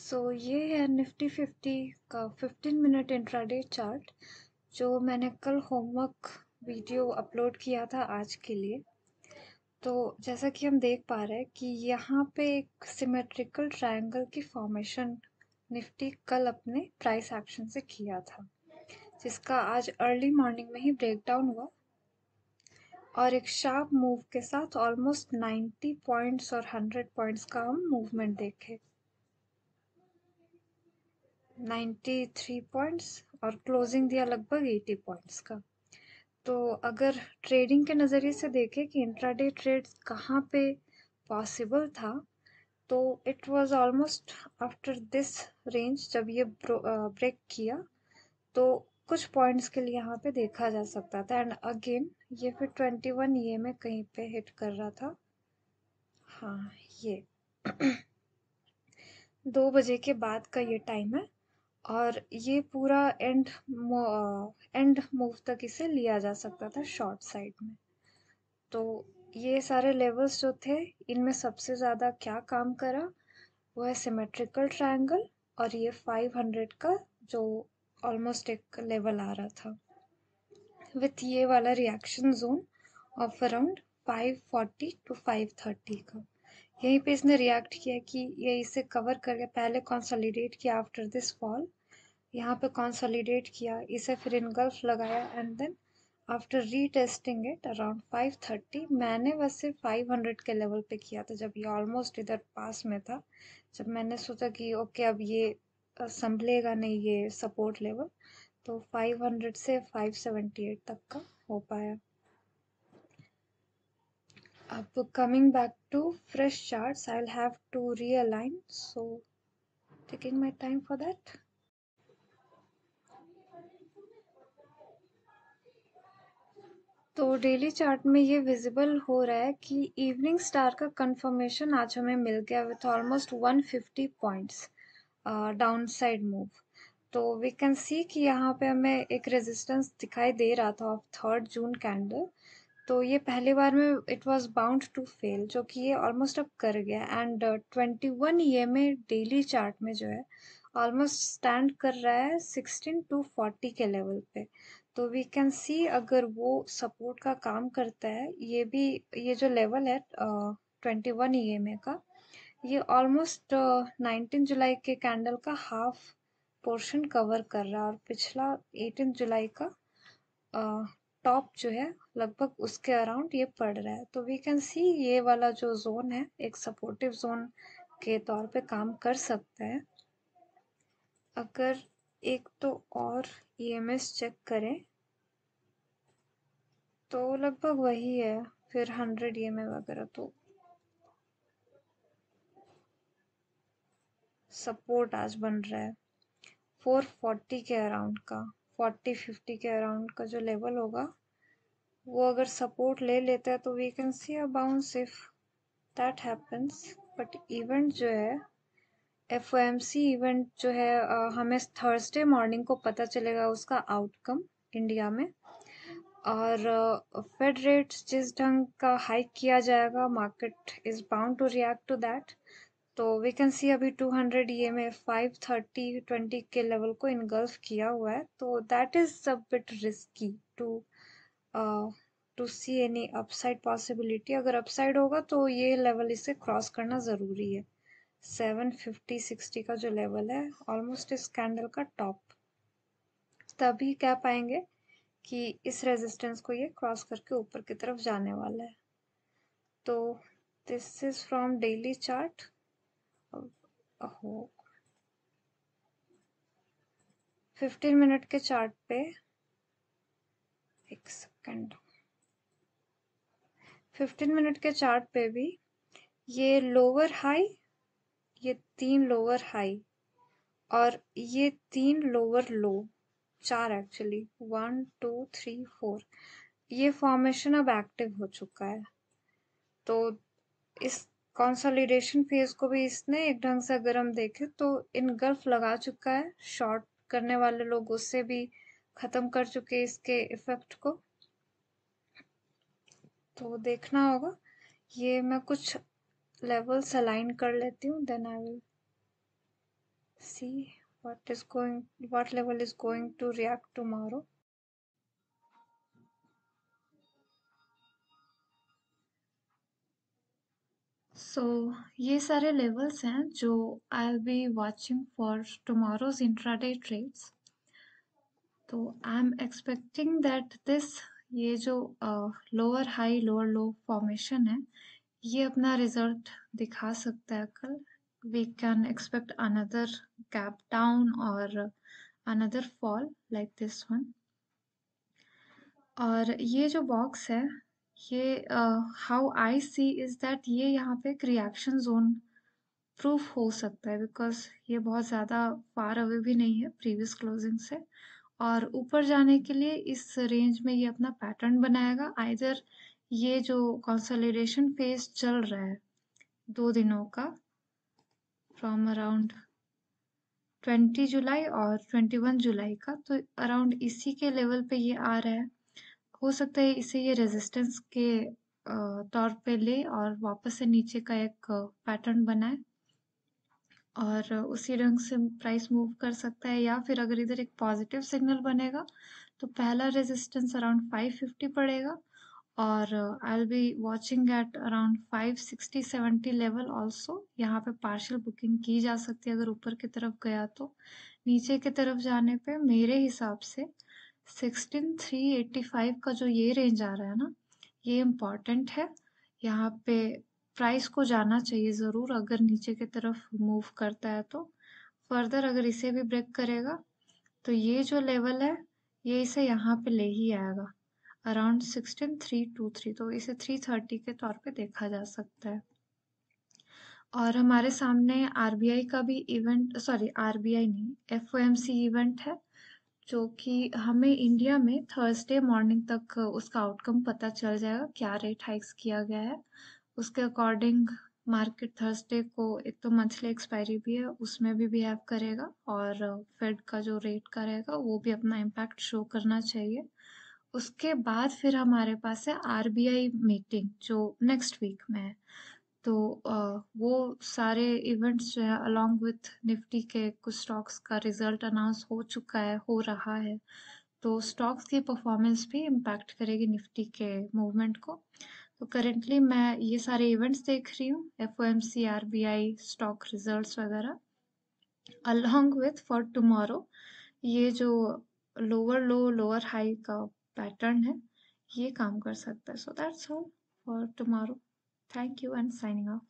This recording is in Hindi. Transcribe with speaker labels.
Speaker 1: ये है निफ्टी 50 का 15 मिनट इंट्राडे चार्ट जो मैंने कल होमवर्क वीडियो अपलोड किया था आज के लिए। तो जैसा कि हम देख पा रहे हैं कि यहाँ पे एक सिमेट्रिकल ट्रायंगल की फॉर्मेशन निफ्टी कल अपने प्राइस एक्शन से किया था, जिसका आज अर्ली मॉर्निंग में ही ब्रेकडाउन हुआ और एक शार्प मूव के साथ ऑलमोस्ट 90 पॉइंट्स और 100 पॉइंट्स का हम मूवमेंट देखे। 93 पॉइंट्स और क्लोजिंग दिया लगभग 80 पॉइंट्स का। तो अगर ट्रेडिंग के नज़रिए से देखें कि इंट्राडे ट्रेड्स कहाँ पे पॉसिबल था, तो it was almost after this range. जब ये ब्रेक किया तो कुछ पॉइंट्स के लिए यहाँ पे देखा जा सकता था एंड अगेन ये फिर 21 ये में कहीं पे हिट कर रहा था। हाँ, ये 2 बजे के बाद का ये टाइम है और ये पूरा एंड मूव तक इसे लिया जा सकता था शॉर्ट साइड में। तो ये सारे लेवल्स जो थे, इनमें सबसे ज़्यादा क्या काम करा वो है सिमेट्रिकल ट्रायंगल और ये 500 का जो ऑलमोस्ट एक लेवल आ रहा था विथ ये वाला reaction zone of around 540 to 530 का। यहीं पे इसने रिएक्ट किया कि ये इसे कवर करके पहले कंसोलिडेट किया आफ्टर दिस फॉल, यहाँ पे कंसोलिडेट किया, इसे फिर इनगल्फ लगाया and then after retesting it around 530, मैंने वैसे 500 के लेवल पे किया था जब ये ऑलमोस्ट इधर पास में था। जब मैंने सोचा कि ओके अब ये संभलेगा नहीं ये सपोर्ट लेवल, तो 500 से 578 तक का हो पाया। अब coming back to fresh charts, I will have to realign, so taking my time for that. तो डेली चार्ट में ये विजिबल हो रहा है कि इवनिंग स्टार का कंफर्मेशन आज हमें मिल गया with almost 150 points down side move. तो वी कैन सी कि यहाँ पे हमें एक रेजिस्टेंस दिखाई दे रहा था ऑफ 3rd जून कैंडल। तो ये पहली बार में it was bound to fail, जो कि ये ऑलमोस्ट अब कर गया एंड 21 ये में डेली चार्ट में जो है ऑलमोस्ट स्टैंड कर रहा है 16 टू 40 के लेवल पे। तो वी कैन सी अगर वो सपोर्ट का काम करता है, ये जो लेवल है 21 ईएमए का, ये ऑलमोस्ट 19 जुलाई के कैंडल का हाफ पोर्शन कवर कर रहा है और पिछला 18 जुलाई का टॉप जो है लगभग उसके अराउंड ये पड़ रहा है। तो वी कैन सी ये वाला जो जोन है एक सपोर्टिव जोन के तौर पे काम कर सकता है। अगर एक तो और ईएमएस चेक करें तो लगभग वही है, फिर 100 ईएमए वगैरह तो सपोर्ट आज बन रहा है 440 के अराउंड का। 40-50 के अराउंड का जो लेवल होगा वो अगर सपोर्ट ले लेता है तो we can see a bounce if that happens. But event जो है एफओएमसी इवेंट जो है हमें थर्सडे मॉर्निंग को पता चलेगा उसका आउटकम इंडिया में। और फेड रेट्स जिस ढंग का हाइक किया जाएगा, market is bound to react to that. तो वी कैन सी अभी 200 ये में 530-20 के लेवल को इनगल्फ किया हुआ है, तो that is a bit risky to see any upside possibility. अगर अपसाइड होगा तो ये लेवल इसे क्रॉस करना ज़रूरी है। 750-60 का जो लेवल है ऑलमोस्ट इस कैंडल का टॉप, तभी कह पाएंगे कि इस रेजिस्टेंस को ये क्रॉस करके ऊपर की तरफ जाने वाला है। तो this is from daily chart. हो 15 मिनट के चार्ट पे, एक सेकंड, 15 मिनट के चार्ट पे भी ये लोअर हाई, ये 3 लोअर हाई और ये 3 लोअर लो, 4 एक्चुअली, 1 2 3 4, ये फॉर्मेशन अब एक्टिव हो चुका है। तो इस कंसोलिडेशन फेज को भी इसने एक ढंग से अगर हम देखें तो इनगल्फ लगा चुका है। शॉर्ट करने वाले लोग उससे भी खत्म कर चुके इसके इफेक्ट को। तो देखना होगा। ये मैं कुछ लेवल्स अलाइन कर लेती हूँ, then I will see what level is going to react tomorrow. So ये सारे levels हैं जो I'll be watching for tomorrow's intraday trades. तो I am expecting that this ये जो lower high lower low formation है ये अपना रिजल्ट दिखा सकता है कल. We can expect another gap down और another fall like this one. और ये जो बॉक्स है ये how I see is that ये यहाँ पे एक रिएक्शन जोन प्रूफ हो सकता है बिकॉज ये बहुत ज़्यादा फार अवे भी नहीं है प्रीवियस क्लोजिंग से. और ऊपर जाने के लिए इस रेंज में ये अपना पैटर्न बनाएगा. आइदर ये जो कंसोलिडेशन फेज चल रहा है 2 दिनों का फ्रॉम अराउंड 20 जुलाई और 21 जुलाई का, तो अराउंड इसी के लेवल पे ये आ रहा है. हो सकता है इसे ये रेजिस्टेंस के तौर पे ले और वापस से नीचे का एक पैटर्न बनाए और उसी रंग से प्राइस मूव कर सकता है. या फिर अगर इधर एक पॉजिटिव सिग्नल बनेगा तो पहला रेजिस्टेंस अराउंड 550 पड़ेगा और I will be watching at around 560-70 level also. यहाँ पे पार्शियल बुकिंग की जा सकती है अगर ऊपर की तरफ गया तो. नीचे की तरफ जाने पे मेरे हिसाब से 16385 का जो ये रेंज आ रहा है ना ये इम्पॉर्टेंट है. यहाँ पे प्राइस को जाना चाहिए ज़रूर अगर नीचे की तरफ मूव करता है तो. फर्दर अगर इसे भी ब्रेक करेगा तो ये जो लेवल है ये इसे यहाँ पे ले ही आएगा अराउंड 16323. तो इसे 330 के तौर पे देखा जा सकता है. और हमारे सामने आरबीआई का भी इवेंट, सॉरी आरबीआई नहीं, एफओएमसी इवेंट है जो कि हमें इंडिया में थर्सडे मॉर्निंग तक उसका आउटकम पता चल जाएगा क्या रेट हाइक्स किया गया है. उसके अकॉर्डिंग मार्केट थर्सडे को एक तो मंथली एक्सपायरी भी है उसमें भी बिहेव करेगा और फेड का जो रेट का रहेगा वो भी अपना इम्पैक्ट शो करना चाहिए. उसके बाद फिर हमारे पास है आरबीआई मीटिंग जो नेक्स्ट वीक में है. तो वो सारे इवेंट्स जो है अलॉन्ग विथ निफ्टी के कुछ स्टॉक्स का रिजल्ट अनाउंस हो चुका है, हो रहा है. तो स्टॉक्स की परफॉर्मेंस भी इम्पैक्ट करेगी निफ्टी के मूवमेंट को. तो करेंटली मैं ये सारे इवेंट्स देख रही हूँ, एफओएमसी, आरबीआई, स्टॉक रिजल्ट्स वगैरह. अलॉन्ग विथ फॉर टुमारो ये जो लोअर लो लोअर हाई का पैटर्न है ये काम कर सकता है. So that's all for tomorrow. Thank you and signing off.